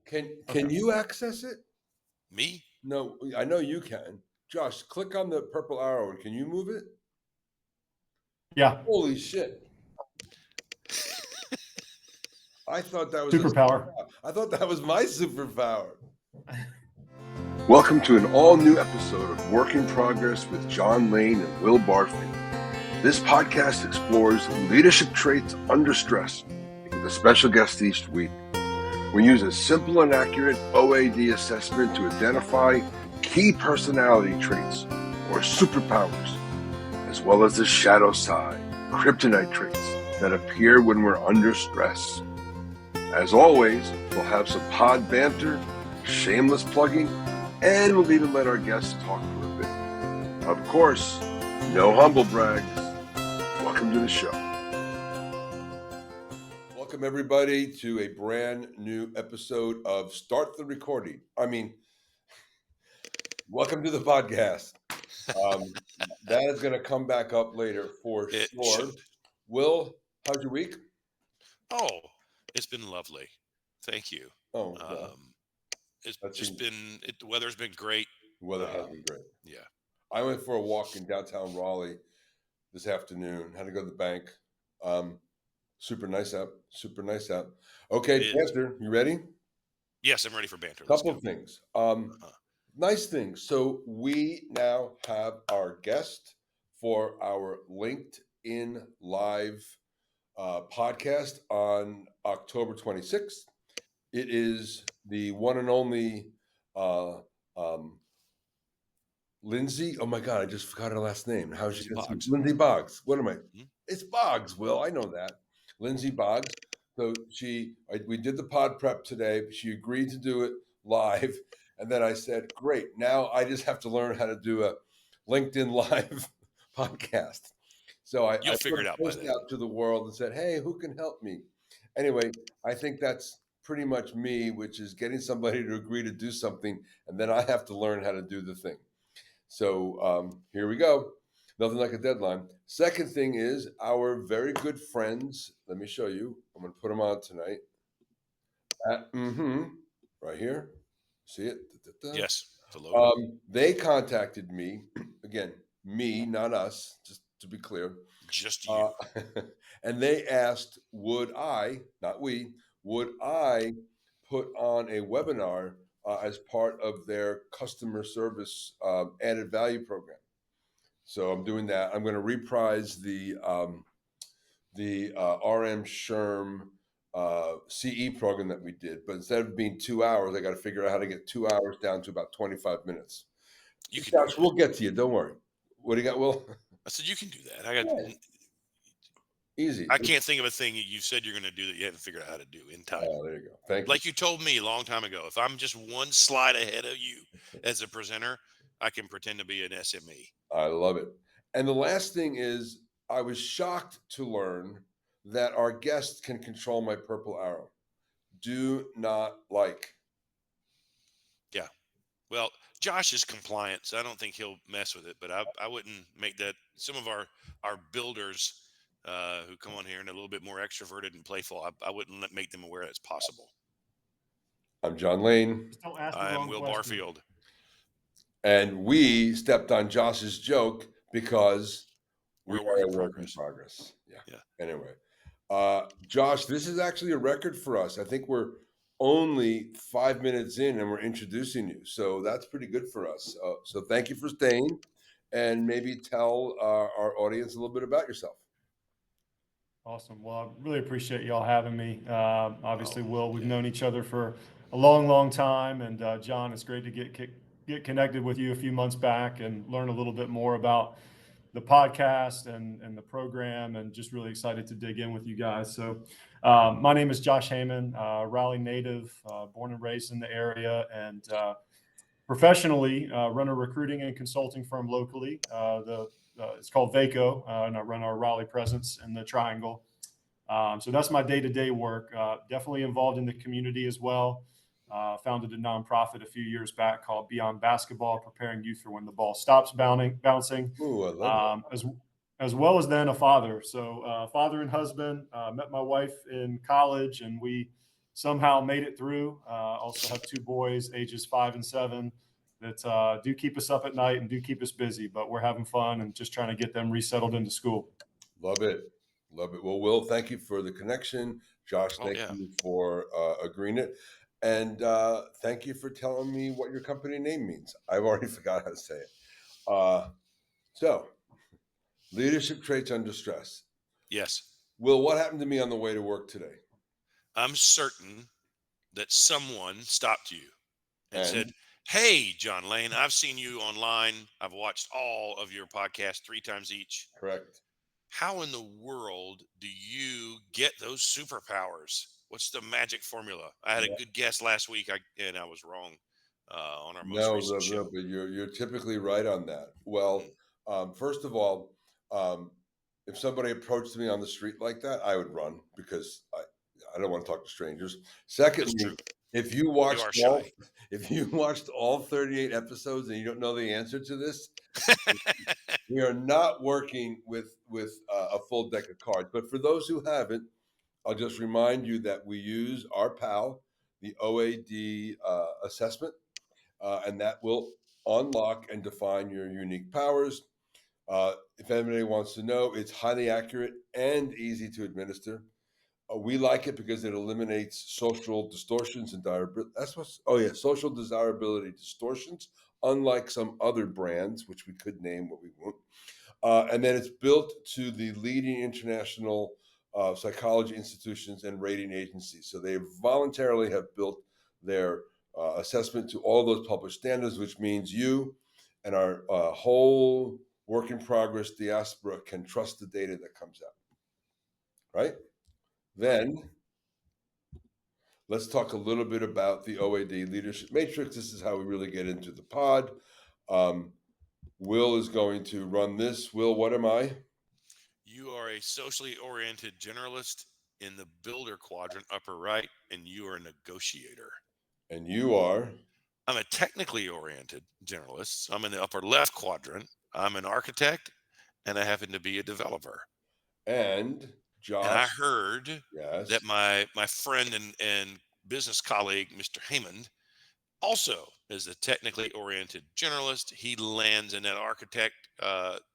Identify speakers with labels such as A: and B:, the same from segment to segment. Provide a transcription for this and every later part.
A: Can you access it?
B: Me?
A: No, I know you can. Josh, click on the purple arrow and can you move it?
C: Yeah.
A: Holy shit. I thought that was
C: Superpower.
A: I thought that was my superpower.
D: Welcome to an all-new episode of Work in Progress with John Lane and Will Barfield. This podcast explores leadership traits under stress with a special guest each week. We use a simple and accurate OAD assessment to identify key personality traits or superpowers, as well as the shadow side, kryptonite traits that appear when we're under stress. As always, we'll have some pod banter, shameless plugging, and we'll even let our guests talk for a bit. Of course, no humble brags. Welcome to the show.
A: Welcome everybody to a brand new episode of Start the Recording. Welcome to the podcast. That is going to come back up later for
B: It
A: sure.
B: should.
A: Will, how's your week?
B: Oh, it's been lovely. Thank you.
A: Oh, well,
B: It's
A: that
B: just
A: seems-
B: the weather's been great.
A: the weather has been great.
B: Yeah.
A: I went for a walk in downtown Raleigh this afternoon. Had to go to the bank. Super nice out. Okay,
B: It is.
A: Pastor, you ready?
B: Yes, I'm ready for banter. Let's
A: Couple
B: go.
A: of things.
B: Uh-huh.
A: Nice things. So we now have our guest for our LinkedIn Live podcast on October 26th. It is the one and only Lindsay. Oh my God, I just forgot her last name. How's she?
B: Lindsay Boggs.
A: Lindsay Boggs. What am I?
B: Hmm?
A: It's Boggs, Will. I know that. Lindsay Boggs. So we did the pod prep today. She agreed to do it live. And then I said, great. Now I just have to learn how to do a LinkedIn Live podcast. So I
B: You'll figure
A: put
B: it
A: a
B: out by
A: post
B: then.
A: out to the world and said, hey, who can help me? Anyway, I think that's pretty much me, which is getting somebody to agree to do something. And then I have to learn how to do the thing. So here we go. Nothing like a deadline. Second thing is our very good friends. Let me show you. I'm going to put them on tonight. Right here. See it? Da-da-da.
B: Yes, the logo.
A: They contacted me. Again, me, not us, just to be clear.
B: Just you.
A: And they asked, would I put on a webinar as part of their customer service added value program. So I'm doing that. I'm going to reprise the RM Sherm CE program that we did, but instead of being 2 hours, I got to figure out how to get 2 hours down to about 25 minutes.
B: You can do
A: Josh,
B: that.
A: we'll get to you. Don't worry. What do you got, Will?
B: I said you can do that. I got.
A: Yeah. Easy.
B: I can't think of a thing you said you're going to do that you haven't figured out how to do in time.
A: Oh, there you go. Thank
B: Like you told me a long time ago, if I'm just one slide ahead of you as a presenter, I can pretend to be an SME.
A: I love it. And the last thing is, I was shocked to learn that our guests can control my purple arrow. Do not like.
B: Yeah. Well, Josh is compliant, so I don't think he'll mess with it. But I wouldn't make that. Some of our builders who come on here and a little bit more extroverted and playful, I wouldn't make them aware that's possible.
A: I'm John Lane.
C: Just don't ask the
B: I'm
C: wrong
B: Will
C: question.
B: Barfield.
A: And we stepped on Josh's joke because
B: We're
A: we
B: a
A: are
B: work
A: a
B: in
A: work in progress. Yeah.
B: Yeah.
A: Anyway, Josh, this is actually a record for us. I think we're only 5 minutes in and we're introducing you. So that's pretty good for us. So thank you for staying and maybe tell our audience a little bit about yourself.
C: Awesome. Well, I really appreciate y'all having me. Obviously, Will, we've
B: yeah.
C: known each other for a long, long time. And John, it's great to get connected with you a few months back and learn a little bit more about the podcast and the program, and just really excited to dig in with you guys. So my name is Josh Haymond, Raleigh native, born and raised in the area, and professionally run a recruiting and consulting firm locally. It's called VACO, and I run our Raleigh presence in the Triangle. So that's my day-to-day work. Definitely involved in the community as well. Founded a nonprofit a few years back called Beyond Basketball, preparing youth for when the ball stops bouncing.
A: Ooh, I love that.
C: As well as then a father. So father and husband, met my wife in college, and we somehow made it through. Also have 2 boys, ages 5 and 7, that do keep us up at night and do keep us busy, but we're having fun and just trying to get them resettled into school.
A: Love it. Love it. Well, Will, thank you for the connection. Josh,
B: Oh,
A: thank
B: yeah.
A: you for agreeing it. And thank you for telling me what your company name means. I've already forgot how to say it. So, leadership traits under stress.
B: Yes.
A: Will, what happened to me on the way to work today?
B: I'm certain that someone stopped you and said,
A: And
B: "Hey, John Lane, I've seen you online. I've watched all of your podcasts 3 times each.
A: correct.
B: How in the world do you get those superpowers? What's the magic formula?" I had a good guess last week, and I was wrong on our most recent
A: No,
B: show.
A: but you're typically right on that. Well,
B: Mm,
A: first of all, um, if somebody approached me on the street like that, I would run because I don't want to talk to strangers.
B: that's
A: Secondly,
B: true.
A: if you
B: You
A: watched
B: are
A: all
B: shy.
A: if you watched all 38 episodes and you don't know the answer to this, we are not working with a full deck of cards. But for those who haven't, I'll just remind you that we use our PAL, the OAD assessment, and that will unlock and define your unique powers. If anybody wants to know, it's highly accurate and easy to administer. We like it because it eliminates social distortions and desirability. That's what's, oh yeah, social desirability distortions, unlike some other brands, which we could name, but we won't. And then it's built to the leading international psychology institutions and rating agencies. So they voluntarily have built their assessment to all those published standards, which means you and our whole work in progress diaspora can trust the data that comes out. Right? Then let's talk a little bit about the OAD leadership matrix. This is how we really get into the pod. Will is going to run this. Will, what am I?
B: You are a socially oriented generalist in the builder quadrant, upper right, and you are a negotiator.
A: And you are.
B: I'm a technically oriented generalist. So I'm in the upper left quadrant. I'm an architect, and I happen to be a developer.
A: And
B: And I
A: Josh,
B: heard
A: yes,
B: that my friend and business colleague, Mr. Haymond, also is a technically oriented generalist. He lands in that architect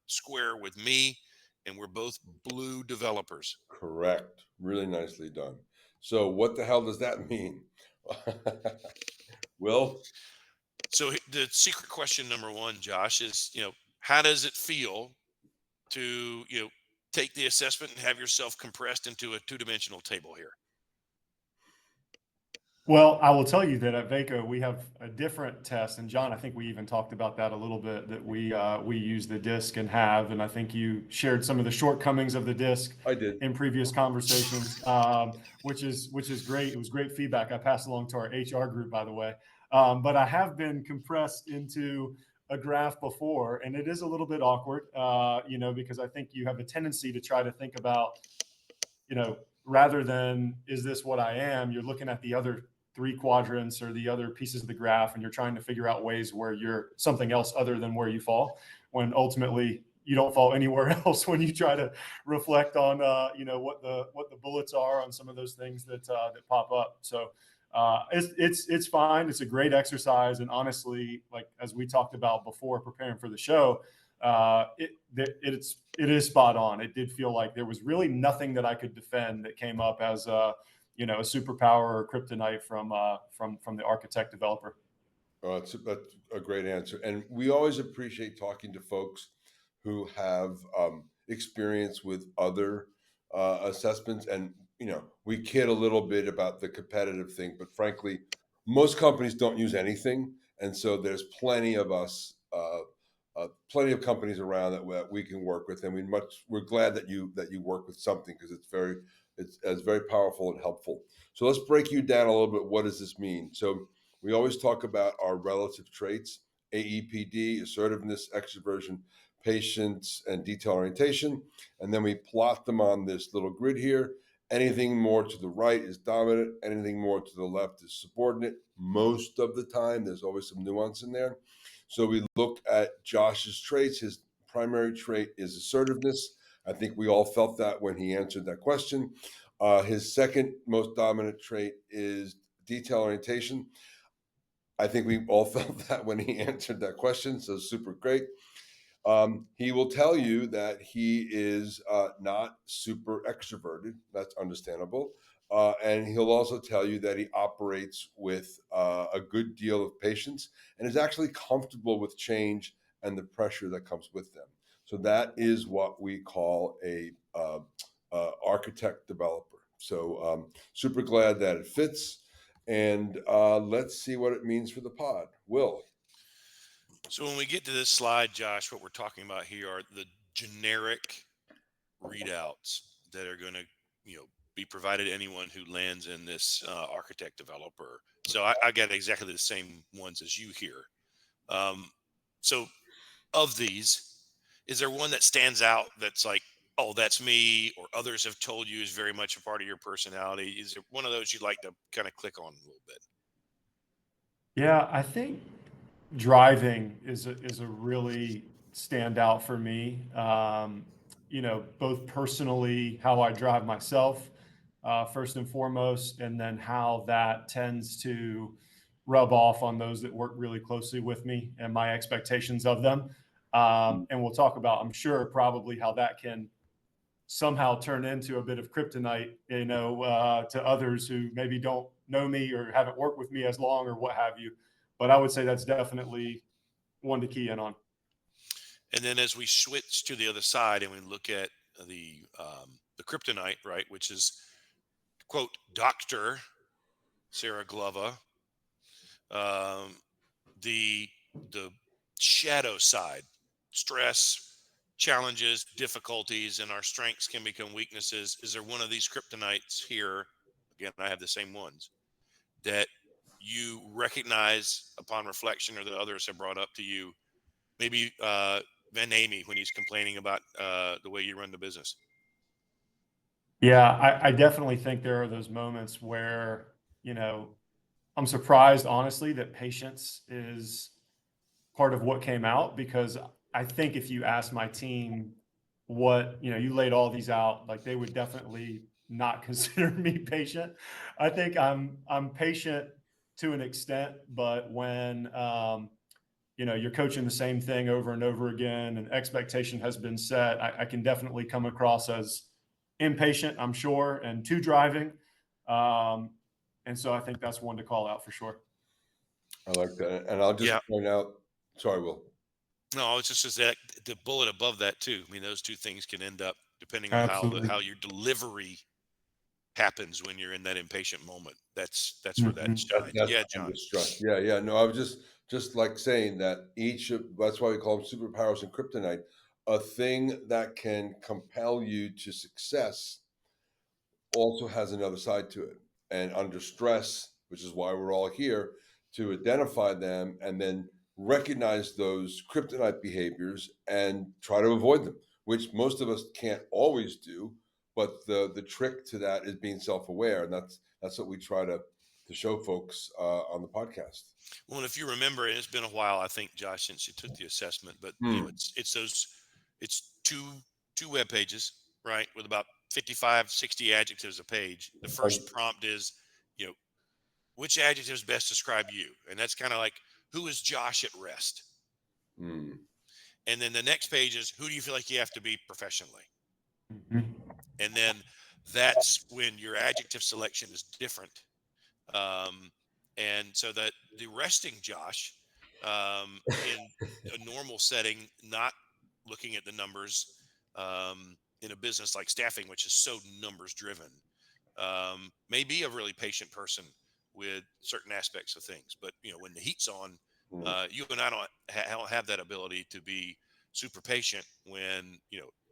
B: square with me, and we're both blue developers.
A: correct. Really nicely done. So, what the hell does that mean? Will?
B: So the secret question number one, Josh, is how does it feel to take the assessment and have yourself compressed into a two-dimensional table here?
C: Well, I will tell you that at Vaco we have a different test, and John, I think we even talked about that a little bit. That we use the disc and have, and I think you shared some of the shortcomings of the disc
A: I did.
C: in previous conversations, which is great. It was great feedback. I passed along to our HR group, by the way. But I have been compressed into a graph before, and it is a little bit awkward, because I think you have a tendency to try to think about, rather than is this what I am, you're looking at the other 3 quadrants or the other pieces of the graph, and you're trying to figure out ways where you're something else other than where you fall, when ultimately you don't fall anywhere else when you try to reflect on what the bullets are on some of those things that pop up. So it's fine. It's a great exercise, and honestly, like as we talked about before preparing for the show, it is spot on. It did feel like there was really nothing that I could defend that came up as a superpower or kryptonite from the architect developer.
A: That's a great answer. And we always appreciate talking to folks who have experience with other assessments. And, we kid a little bit about the competitive thing, but frankly, most companies don't use anything. And so there's plenty of us, plenty of companies around that we can work with. And we're glad that you work with something because it's very powerful and helpful. So let's break you down a little bit. What does this mean? So we always talk about our relative traits: AEPD, assertiveness, extroversion, patience, and detail orientation. And then we plot them on this little grid here. Anything more to the right is dominant. Anything more to the left is subordinate. Most of the time, there's always some nuance in there. So we look at Josh's traits. His primary trait is assertiveness. I think we all felt that when he answered that question. His second most dominant trait is detail orientation. I think we all felt that when he answered that question, so super great. He will tell you that he is not super extroverted. That's understandable. And he'll also tell you that he operates with a good deal of patience and is actually comfortable with change and the pressure that comes with them. So that is what we call a architect developer. So super glad that it fits. And let's see what it means for the pod. Will.
B: So when we get to this slide, Josh, what we're talking about here are the generic readouts that are going to, be provided to anyone who lands in this architect developer. So I got exactly the same ones as you here. So of these, is there one that stands out that's like, oh, that's me, or others have told you is very much a part of your personality? Is there one of those you'd like to kind of click on a little bit?
C: Yeah, I think driving is a really standout for me. Both personally, how I drive myself, first and foremost, and then how that tends to rub off on those that work really closely with me and my expectations of them. And we'll talk about, I'm sure, probably how that can somehow turn into a bit of kryptonite, to others who maybe don't know me or haven't worked with me as long or what have you. But I would say that's definitely one to key in on.
B: And then as we switch to the other side and we look at the kryptonite, right, which is quote Dr. Sarah Glover, the shadow side, stress, challenges, difficulties, and our strengths can become weaknesses. Is there one of these kryptonites here? Again, I have the same ones that you recognize upon reflection, or that others have brought up to you. Maybe Van Amy, when he's complaining about the way you run the business.
C: Yeah, I definitely think there are those moments where, I'm surprised, honestly, that patience is part of what came out, because I think if you ask my team what, you laid all these out, like they would definitely not consider me patient. I think I'm patient to an extent, but when you're coaching the same thing over and over again and expectation has been set, I can definitely come across as impatient, I'm sure, and too driving. And so I think that's one to call out for sure.
A: I like that. And I'll just point out, sorry, Will.
B: No, it's just that the bullet above that too. I mean, those two things can end up depending on
C: Absolutely.
B: how your delivery happens when you're in that impatient moment. That's where that
C: Mhm.
B: shines.
A: That's
B: Yeah, John.
A: under stress. Yeah. No, I was just like saying that that's why we call them superpowers and kryptonite. A thing that can compel you to success also has another side to it. And under stress, which is why we're all here, to identify them and then recognize those kryptonite behaviors and try to avoid them, which most of us can't always do. But the trick to that is being self-aware, and that's what we try to show folks on the podcast.
B: Well, and if you remember, and it's been a while, I think, Josh, since you took the assessment, but it's two web pages, right, with about 55, 60 adjectives a page. The first prompt is, which adjectives best describe you? And that's kind of like, who is Josh at rest?
A: Mm.
B: And then the next page is, who do you feel like you have to be professionally?
C: Mhm.
B: And then that's when your adjective selection is different. And so that the resting Josh, in a normal setting, not looking at the numbers, in a business like staffing, which is so numbers driven, may be a really patient person with certain aspects of things. But when the heat's on, you and I don't have that ability to be super patient when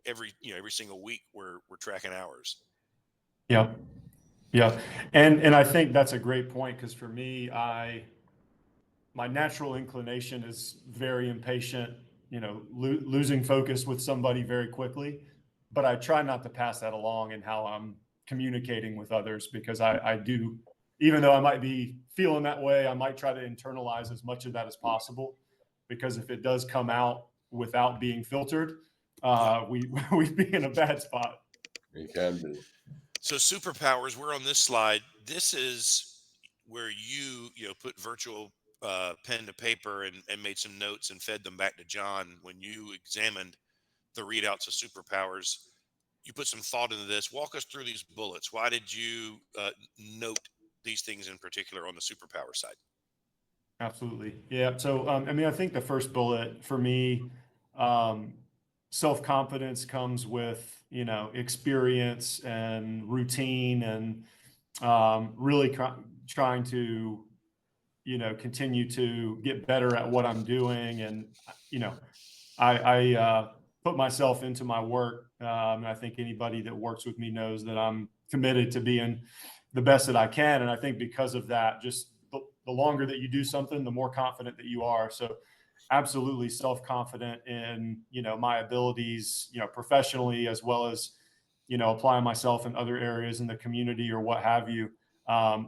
B: every single week we're tracking hours.
C: Yeah. Yeah. And I think that's a great point, because for me, my natural inclination is very impatient, losing focus with somebody very quickly. But I try not to pass that along in how I'm communicating with others, because I do, even though I might be feeling that way, I might try to internalize as much of that as possible, because if it does come out without being filtered, we'd be in a bad spot.
A: It can be.
B: So superpowers, we're on this slide. This is where you know, put virtual pen to paper and made some notes and fed them back to John when you examined the readouts of superpowers. You put some thought into this. Walk us through these bullets. Why did you note these things in particular on the superpower side?
C: Absolutely. Yeah. So, I mean, I think the first bullet for me, um, self-confidence comes with, experience and routine and really trying to, continue to get better at what I'm doing. And, you know, I put myself into my work. And I think anybody that works with me knows that I'm committed to being the best that I can. And I think because of that, just the longer that you do something, the more confident that you are. So absolutely self-confident in, my abilities, professionally, as well as, applying myself in other areas in the community or what have you.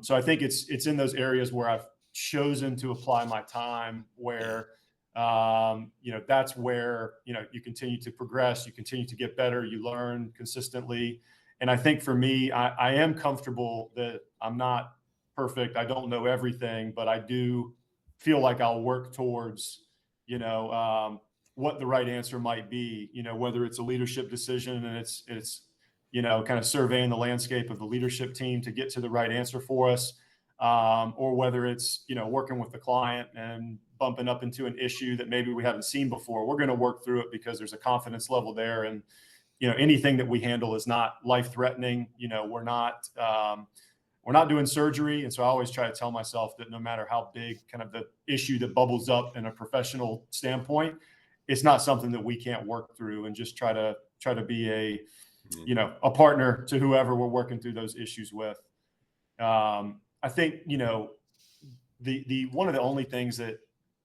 C: So I think it's in those areas where I've chosen to apply my time where, that's where, you continue to progress, you continue to get better, you learn consistently. And I think for me, I am comfortable that I'm not perfect. I don't know everything, but I do feel like I'll work towards, what the right answer might be, whether it's a leadership decision and it's, kind of surveying the landscape of the leadership team to get to the right answer for us. Or whether it's, working with the client and bumping up into an issue that maybe we haven't seen before. We're going to work through it because there's a confidence level there. And, anything that we handle is not life threatening. We're not doing surgery. And so I always try to tell myself that no matter how big kind of the issue that bubbles up in a professional standpoint, it's not something that we can't work through, and just try to be a partner to whoever we're working through those issues with. I think, the one of the only things that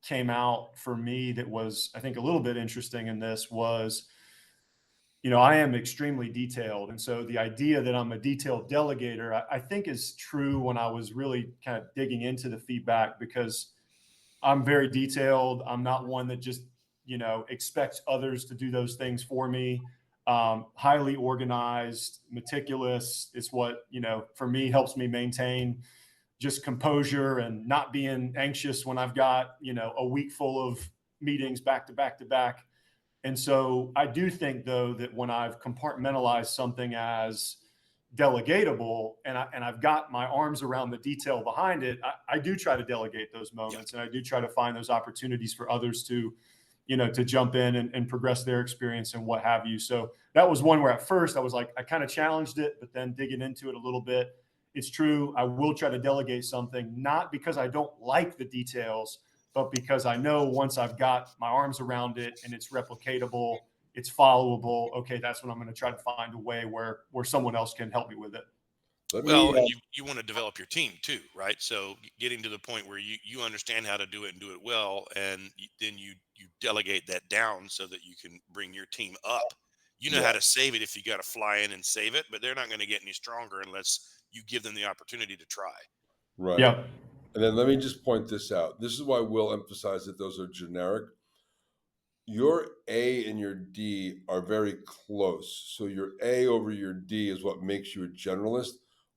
C: came out for me that was, I think, a little bit interesting in this was, I am extremely detailed. And so the idea that I'm a detailed delegator, I think is true when I was really kind of digging into the feedback, because I'm very detailed. I'm not one that just, expects others to do those things for me. Highly organized, meticulous. It's what, for me, helps me maintain just composure and not being anxious when I've got, a week full of meetings back to back to back. And so I do think, though, that when I've compartmentalized something as delegatable and I've got my arms around the detail behind it, I do try to delegate those moments, and I do try to find those opportunities for others to, to jump in and progress their experience and what have you. So that was one where at first I was like, I kind of challenged it, but then digging into it a little bit, it's true. I will try to delegate something, not because I don't like the details, but because I know once I've got my arms around it and it's replicatable, it's followable. Okay, that's when I'm going to try to find a way where someone else can help me with it.
B: Well, and you want to develop your team too, right? So getting to the point where you understand how to do it and do it well, and then you delegate that down so that you can bring your team up. You know how to save it if you got to fly in and save it, but they're not going to get any stronger unless you give them the opportunity to try.
A: Right.
C: Yeah.
A: And then let me just point this out. This is why Will emphasized that those are generic. Your A and your D are very close. So your A over your D is what makes you a generalist.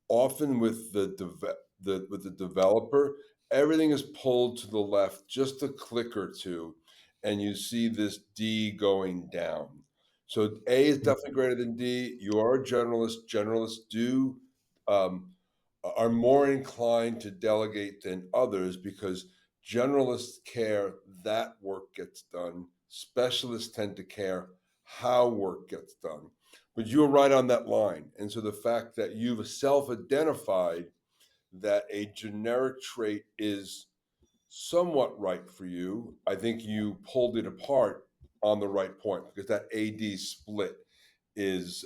A: Often with with the developer, everything is pulled to the left just a click or two, and you see this D going down. So A is definitely greater than D. You are a generalist. Generalists do um, are more inclined to delegate than others because generalists care that work gets done. Specialists tend to care how work gets done. But you're right on that line. And so the fact that you've self identified that a generic trait is somewhat right for you, I think you pulled it apart on the right point, because that AD split is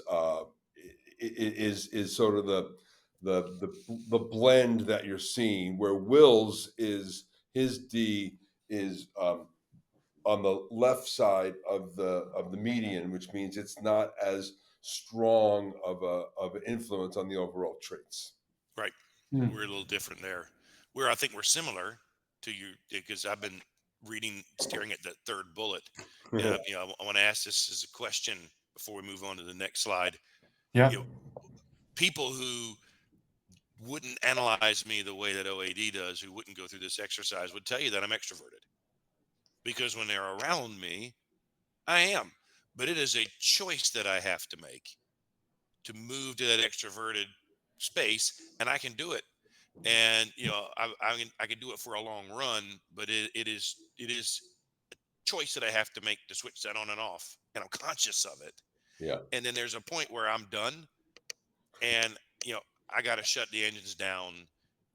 A: is sort of the blend that you're seeing, where Will's is his D is on the left side of the median, which means it's not as strong of an influence on the overall traits.
B: Right.
C: Mm.
B: We're a little different there. Where I think we're similar to you, because I've been staring at that third bullet. I want to ask this as a question before we move on to the next slide.
C: Yeah.
B: You know, people who wouldn't analyze me the way that OAD does, who wouldn't go through this exercise, would tell you that I'm extroverted, because when they're around me, I am. But it is a choice that I have to make to move to that extroverted space, and I can do it. And I can do it for a long run, but it is choice that I have to make to switch that on and off, and I'm conscious of it.
A: Yeah.
B: And then there's a point where I'm done, and I got to shut the engines down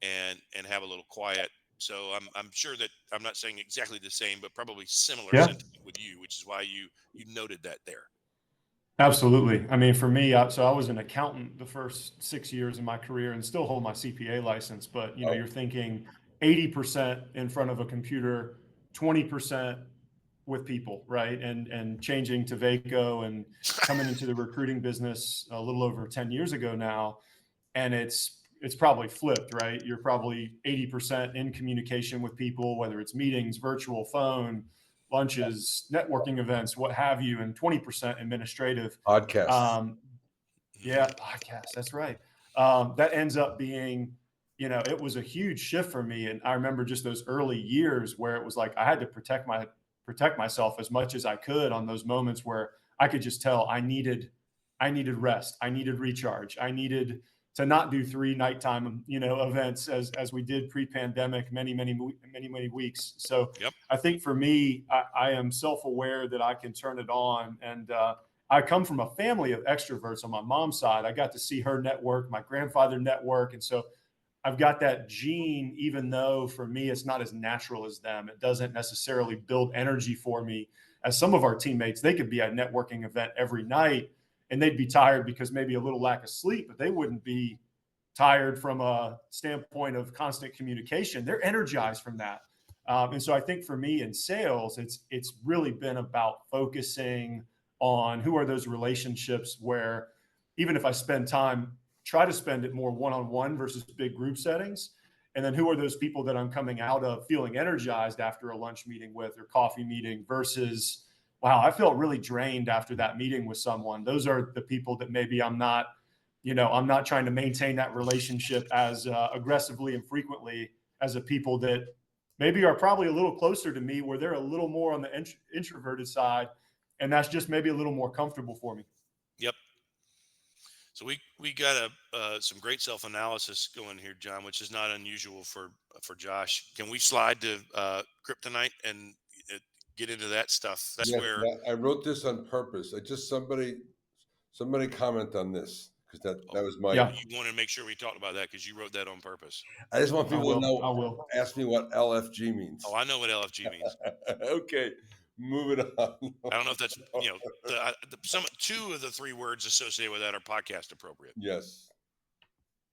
B: and have a little quiet. So I'm sure that I'm not saying exactly the same, but probably similar
C: Yeah.
B: sentiment with you, which is why you noted that there.
C: Absolutely. I mean, for me, so I was an accountant the first 6 years of my career and still hold my CPA license. But,
A: Oh.
C: you're thinking 80% in front of a computer, 20% with people, right? And changing to VACO and coming into the recruiting business a little over 10 years ago now. And it's probably flipped, right? You're probably 80% in communication with people, whether it's meetings, virtual, phone, lunches, networking events, what have you, and 20% administrative.
A: Podcasts.
C: Yeah, podcasts. That's right. That ends up being, it was a huge shift for me. And I remember just those early years where it was like I had to protect myself as much as I could on those moments where I could just tell I needed rest, I needed recharge, I needed to not do 3 nighttime, events as we did pre-pandemic, many weeks. So
B: Yep.
C: I think for me, I am self-aware that I can turn it on. And I come from a family of extroverts on my mom's side. I got to see her network, my grandfather network. And so I've got that gene, even though for me, it's not as natural as them. It doesn't necessarily build energy for me. As some of our teammates, they could be at a networking event every night and they'd be tired because maybe a little lack of sleep, but they wouldn't be tired from a standpoint of constant communication. They're energized from that. And so I think for me in sales, it's really been about focusing on who are those relationships where even if I spend time, try to spend it more one-on-one versus big group settings. And then who are those people that I'm coming out of feeling energized after a lunch meeting with or coffee meeting versus, wow, I felt really drained after that meeting with someone. Those are the people that maybe I'm not trying to maintain that relationship as aggressively and frequently as the people that maybe are probably a little closer to me where they're a little more on the introverted side. And that's just maybe a little more comfortable for me.
B: Yep. So we got some great self-analysis going here, John, which is not unusual for Josh. Can we slide to kryptonite and get into that stuff? That's
A: Yes,
B: where
A: I wrote this on purpose. I just somebody comment on this because that was my.
C: Yeah.
B: you want to make sure we talked about that because you wrote that on purpose.
A: I just want people to know.
C: I will.
A: Ask me what LFG means.
B: Oh, I know what LFG means.
A: Okay, moving on.
B: I don't know if that's two of the 3 words associated with that are podcast appropriate.
A: Yes.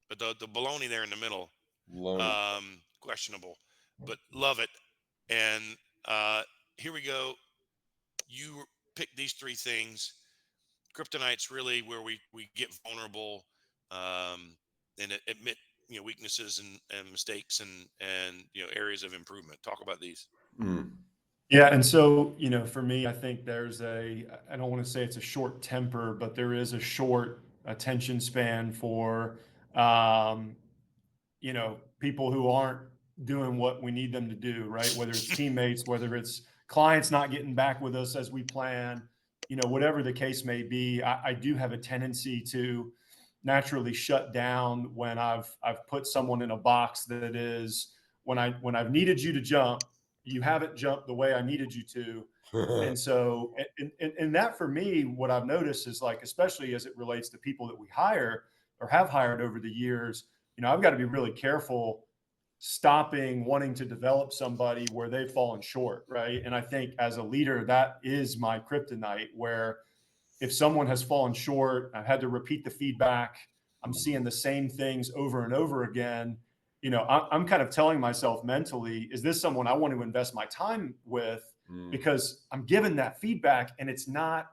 B: But the baloney there in the middle,
A: Lonely.
B: questionable, but love it. And here we go. You pick these 3 things. Kryptonite's really where we get vulnerable and admit weaknesses and mistakes and areas of improvement. Talk about these.
A: Mm.
C: Yeah. And so, for me, I think there's I don't want to say it's a short temper, but there is a short attention span for, people who aren't doing what we need them to do, right? Whether it's teammates, whether it's clients not getting back with us as we plan, whatever the case may be, I do have a tendency to naturally shut down when I've put someone in a box that is when I've needed you to jump, you haven't jumped the way I needed you to. And so, and that for me, what I've noticed is like, especially as it relates to people that we hire or have hired over the years, I've got to be really careful stopping wanting to develop somebody where they've fallen short. Right. And I think as a leader, that is my kryptonite, where if someone has fallen short, I've had to repeat the feedback, I'm seeing the same things over and over again. I'm kind of telling myself mentally, is this someone I want to invest my time with? Because I'm given that feedback and it's not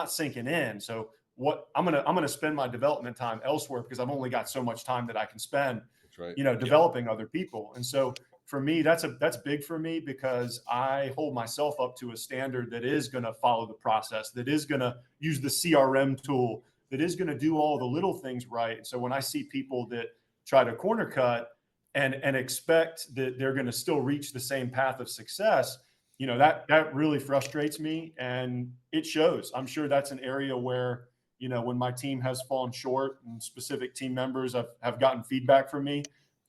C: sinking in. So what I'm going to spend my development time elsewhere because I've only got so much time that I can spend,
A: That's right.
C: developing other people. And so for me, that's big for me because I hold myself up to a standard that is going to follow the process, that is going to use the CRM tool, that is going to do all the little things right. So when I see people that try to corner cut and expect that they're going to still reach the same path of success, that really frustrates me, and it shows. I'm sure that's an area where, when my team has fallen short and specific team members have gotten feedback from me,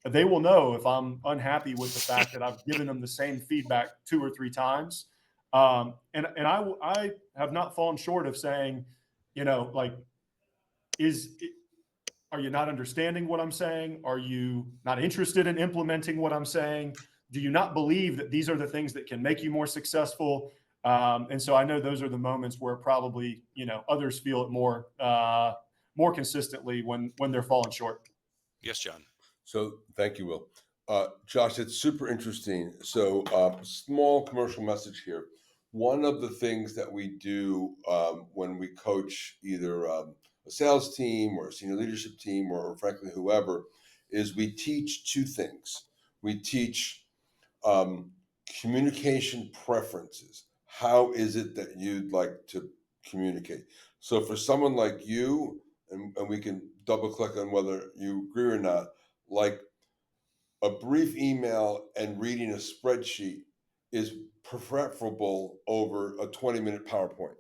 C: they will know if I'm unhappy with the fact that I've given them the same feedback 2 or 3 times. And I have not fallen short of saying, like, are you not understanding what I'm saying? Are you not interested in implementing what I'm saying? Do you not believe that these are the things that can make you more successful? And so I know those are the moments where probably, others feel it more consistently when they're falling short.
B: Yes, John.
A: So thank you, Will. Josh, it's super interesting. So small commercial message here. One of the things that we do when we coach either a sales team or a senior leadership team or frankly whoever is we teach 2 things. We teach communication preferences. How is it that you'd like to communicate? So for someone like you, and we can double click on whether you agree or not, like a brief email and reading a spreadsheet is preferable over a 20-minute PowerPoint,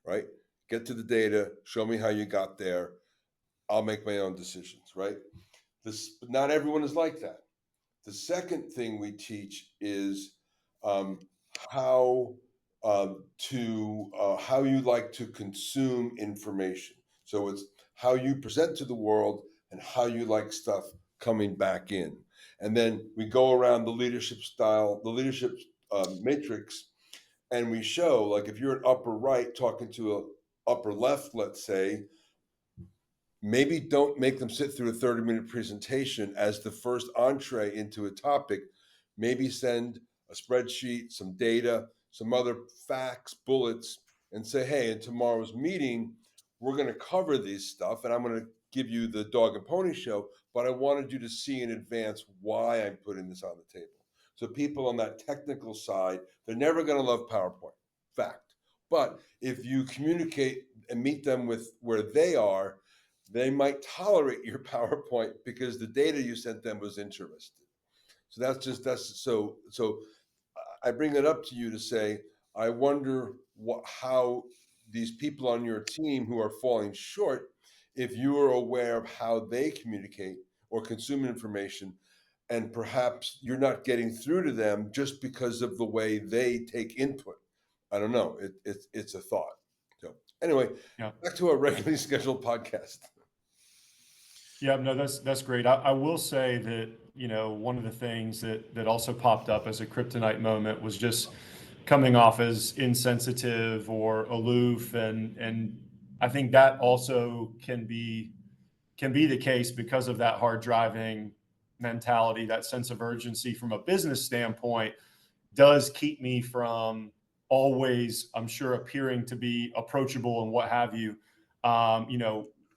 A: right? Get to the data, show me how you got there. I'll make my own decisions, right? Not everyone is like that. The second thing we teach is how how you like to consume information. So it's how you present to the world and how you like stuff coming back in. And then we go around the leadership style, the leadership matrix, and we show, like, if you're an upper right talking to a upper left, let's say, maybe don't make them sit through a 30-minute presentation as the first entree into a topic. Maybe send a spreadsheet, some data, some other facts, bullets, and say, hey, in tomorrow's meeting, we're going to cover this stuff, and I'm going to give you the dog and pony show, but I wanted you to see in advance why I'm putting this on the table. So people on that technical side, they're never going to love PowerPoint, fact. But if you communicate and meet them with where they are, they might tolerate your PowerPoint because the data you sent them was interested. So so I bring that up to you to say, I wonder how these people on your team who are falling short, if you are aware of how they communicate or consume information, and perhaps you're not getting through to them just because of the way they take input. I don't know. It's a thought. So anyway,
C: Yeah.
A: back to our regularly scheduled podcast.
C: Yeah, no, that's great. I will say that, one of the things that also popped up as a kryptonite moment was just coming off as insensitive or aloof. And I think that also can be the case because of that hard driving mentality. That sense of urgency from a business standpoint does keep me from always, I'm sure, appearing to be approachable and what have you.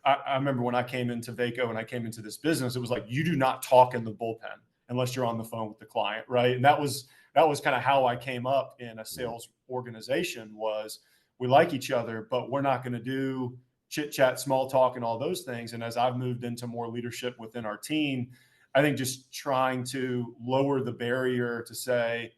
C: I remember when I came into Vaco and I came into this business, it was like, you do not talk in the bullpen unless you're on the phone with the client, right? And that was kind of how I came up in a sales organization. Was we like each other, but we're not going to do chit chat, small talk, and all those things. And as I've moved into more leadership within our team, I think just trying to lower the barrier to say,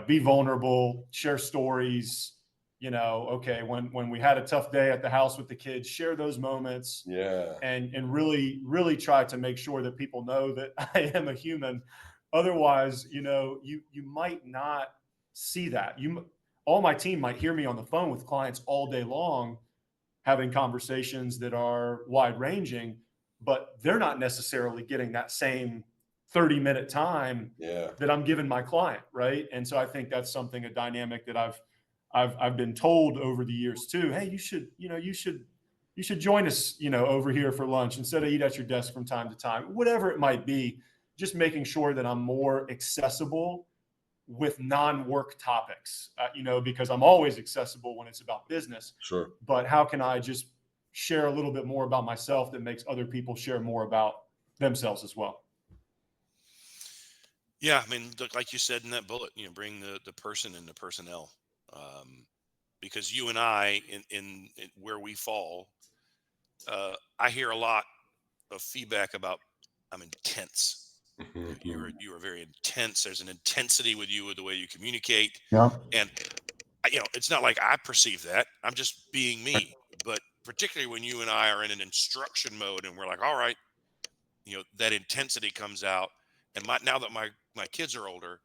C: be vulnerable, share stories. Okay, when we had a tough day at the house with the kids, share those moments.
A: Yeah.
C: And really, really try to make sure that people know that I am a human. Otherwise, you might not see that. All my team might hear me on the phone with clients all day long, having conversations that are wide ranging, but they're not necessarily getting that same 30-minute time that I'm giving my client. Right. And so I think that's a dynamic that I've been told over the years too. Hey, you should join us, over here for lunch instead of eat at your desk from time to time, whatever it might be. Just making sure that I'm more accessible with non-work topics, because I'm always accessible when it's about business.
A: Sure.
C: But how can I just share a little bit more about myself that makes other people share more about themselves as well?
B: Yeah, I mean, like you said in that bullet, bring the person and the personnel, because you and I, in where we fall, I hear a lot of feedback about I'm intense. You are very intense. There's an intensity with you with the way you communicate,
C: Yeah.
B: and it's not like I perceive that. I'm just being me. But particularly when you and I are in an instruction mode, and we're like, all right, that intensity comes out. And now that my kids are older,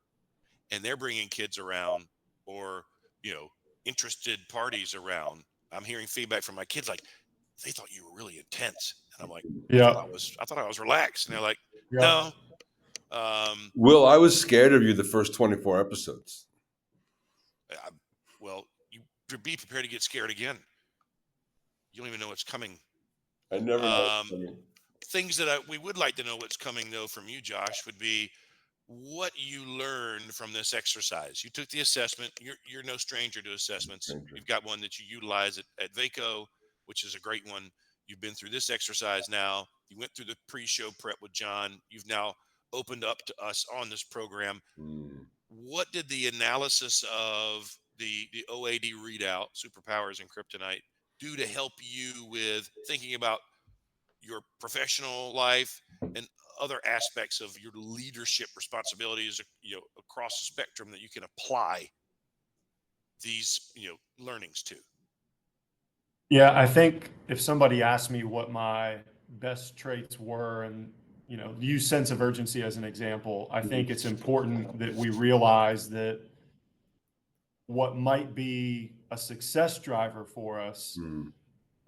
B: and they're bringing kids around, or you know interested parties around, I'm hearing feedback from my kids like they thought you were really intense, and I'm like,
C: Yeah.
B: I thought I was relaxed, and they're like,
C: Yeah.
B: no. um
A: Will, I was scared of you the first 24 episodes.
B: I, well, you be prepared to get scared again. You don't even know what's coming.
A: I never know.
B: um Things that we would like to know what's coming though from you, Josh, would be what you learned from this exercise. You took the assessment. You're no stranger to assessments. You've got one that you utilize at Vaco, which is a great one. You've been through this exercise now. You went through the pre-show prep with John. You've now opened up to us on this program.
A: Mm.
B: What did the analysis of the OAD readout, superpowers and kryptonite, do to help you with thinking about your professional life and other aspects of your leadership responsibilities, across the spectrum that you can apply these, learnings to?
C: Yeah, I think if somebody asked me what my best traits were, and use sense of urgency as an example, I think it's important that we realize that what might be a success driver for us
A: Mm.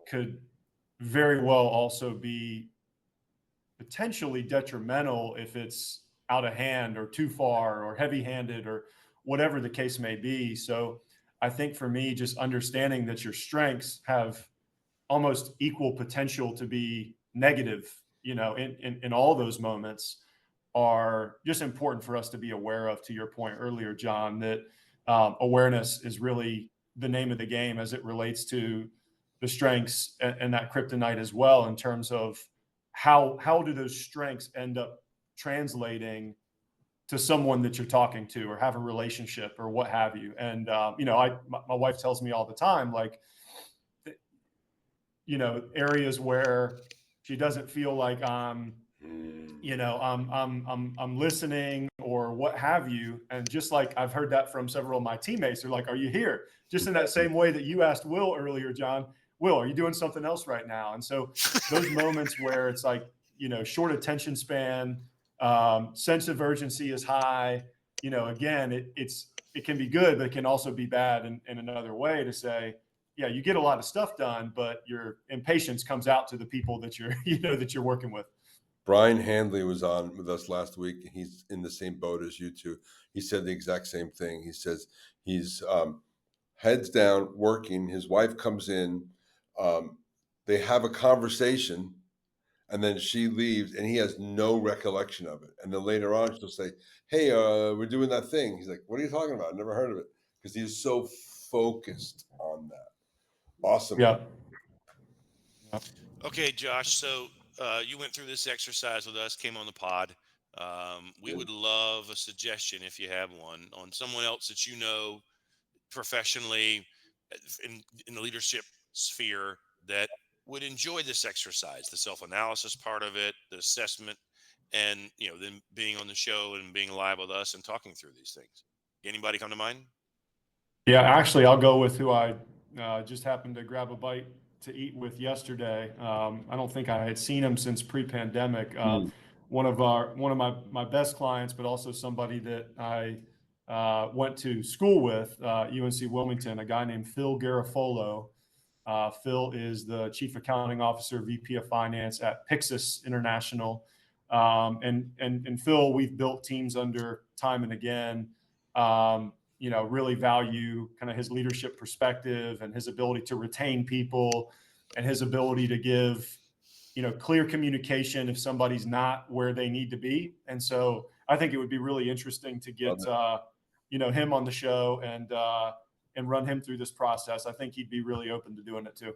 C: could very well also be potentially detrimental if it's out of hand or too far or heavy-handed or whatever the case may be. So I think for me, just understanding that your strengths have almost equal potential to be negative, in all those moments, are just important for us to be aware of. To your point earlier, John, that awareness is really the name of the game as it relates to the strengths and that kryptonite as well, in terms of how do those strengths end up translating to someone that you're talking to or have a relationship or what have you. And my wife tells me all the time, like, areas where she doesn't feel like I'm I'm listening or what have you. And just like I've heard that from several of my teammates, they're like, are you here? Just in that same way that you asked Will earlier, John, Will, are you doing something else right now? And so those moments where it's like, short attention span, sense of urgency is high, again, it can be good, but it can also be bad in another way, to say, yeah, you get a lot of stuff done, but your impatience comes out to the people that you're, that you're working with.
A: Brian Handley was on with us last week. He's in the same boat as you two. He said the exact same thing. He says he's heads down working. His wife comes in. They have a conversation, and then she leaves, and he has no recollection of it. And then later on, she'll say, "Hey, we're doing that thing." He's like, "What are you talking about? I never heard of it." Because he's so focused on that. Awesome.
C: Yeah.
B: Okay, Josh. So you went through this exercise with us, came on the pod. We would love a suggestion, if you have one, on someone else that professionally, in the leadership sphere, that would enjoy this exercise, the self-analysis part of it, the assessment, and then being on the show and being live with us and talking through these things. Anybody come to mind?
C: Yeah, actually, I'll go with who I just happened to grab a bite to eat with yesterday. I don't think I had seen him since pre-pandemic. One of my best clients, but also somebody that I went to school with, UNC Wilmington, a guy named Phil Garofolo. Phil is the Chief Accounting Officer, VP of Finance at Pixis International. And Phil, we've built teams under time and again. Really value kind of his leadership perspective and his ability to retain people and his ability to give, clear communication if somebody's not where they need to be. And so I think it would be really interesting to get, him on the show and run him through this process. I think he'd be really open to doing it too.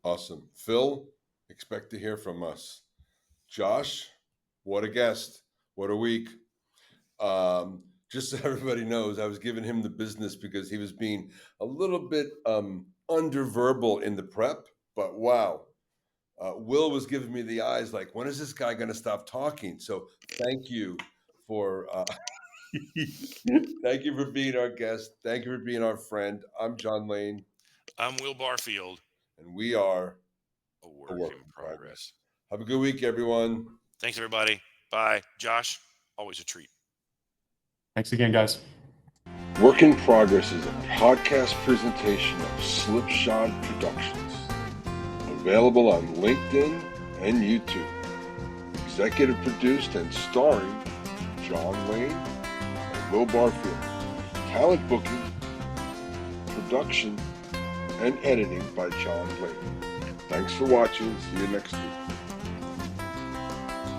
A: Awesome. Phil, expect to hear from us. Josh, what a guest. What a week. Just so everybody knows, I was giving him the business because he was being a little bit underverbal in the prep, but wow, Will was giving me the eyes like, when is this guy going to stop talking? So thank you for thank you for being our guest. Thank you for being our friend. I'm John Lane,
B: I'm Will Barfield,
A: and we are
B: a
A: a
B: work
A: work
B: in
A: in progress.
B: progress.
A: Have a good week, everyone.
B: Thanks, everybody. Bye. Josh, always a treat.
C: Thanks again, guys.
D: Work in Progress is a podcast presentation of Slipshod Productions. Available on LinkedIn and YouTube. Executive produced and starring John Lane and Will Barfield. Talent booking, production, and editing by John Lane. Thanks for watching. See you next week.